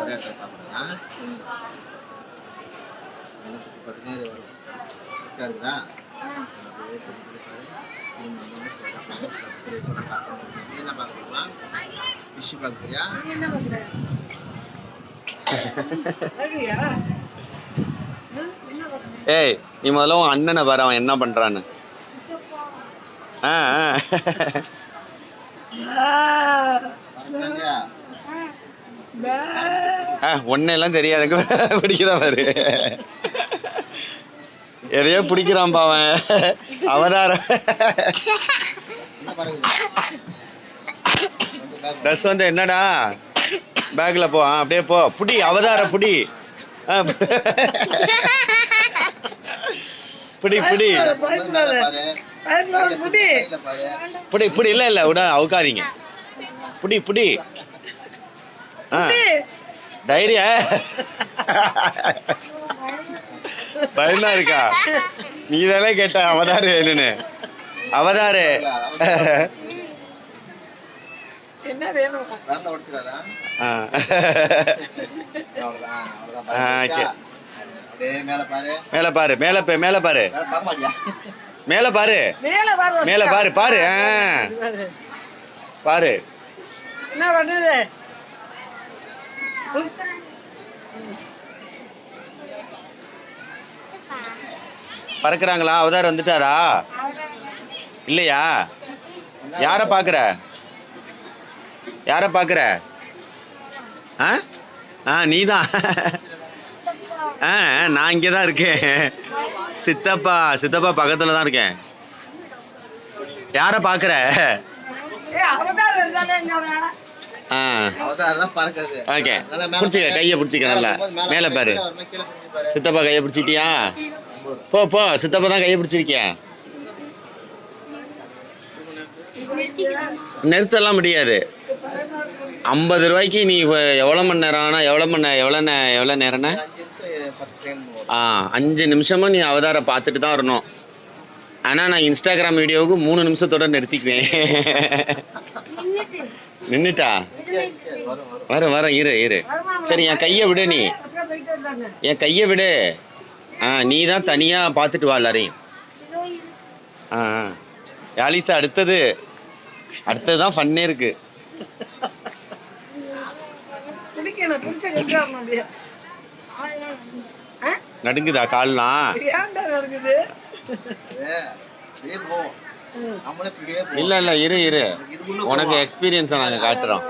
ஏய், நீ முதல்ல உன் அண்ணனை பாரு, அவன் என்ன பண்றான்னு. ஒன்னு எல்லாம் தெரியாதுங்க, பிடிக்கிறான் பாரு. எதையோ பிடிக்கிறான்பா அவன். அவதாரம் ட்ரெஸ் வந்து என்னடா பேக்ல போ, அப்படியே போ, புடி அவதார புடி, புடி புடி புடி புடி. இல்ல இல்ல விட, அவுக்காதீங்க. புடி புடி. தைரிய பயமா இருக்கா? நீ தானே கேட்ட அவதாரு என்னன்னு. அவதாரு மேல பாரு, மேல மேல பாரு, மேல பாரு, மேல பாரு, பாரு பாரு. என்ன பண்ணுது? பறக்குறாங்களா? அவதார் வந்துட்டாரா? இல்லையா? யார பாக்குற? யார பாக்குற? நீதான். நான் இங்கதான் இருக்கேன். சித்தப்பா, சித்தப்பா பக்கத்துல தான் இருக்கேன். யார பாக்குற? கைய பிடிச்சிக்க நல்லா. மேல பாரு. சித்தப்பா கைய பிடிச்சிட்டியா? போ போ, சித்தப்பா தான் கைய பிடிச்சிருக்கியா? நிறுத்தலாம் முடியாது. 50 ரூபாய்க்கு நீ எவ்வளவு மணி நேரம் ஆனா எவ்வளவு நேரம்னா 5 நிமிஷமும் நீ அவதார பார்த்துட்டு தான் வரணும். ஆனா நான் இன்ஸ்டாகிராம் வீடியோவுக்கு 3 நிமிஷத்தோட நிறுத்திக்குவேன். நின்னுட்டா? வர இரு இரு. சரி, என் கைய விடு. நீ என் கைய விடு. நீ தான் தனியா பார்த்துட்டு வா எல்லாரையும். யாலிசா, அடுத்ததுதான் ஃபன்னே இருக்கு. நடுங்குதா கால்லாம்? இல்ல இல்ல, இரு இரு, உனக்கு எக்ஸ்பீரியன்ஸா நாங்க காட்டுறோம்.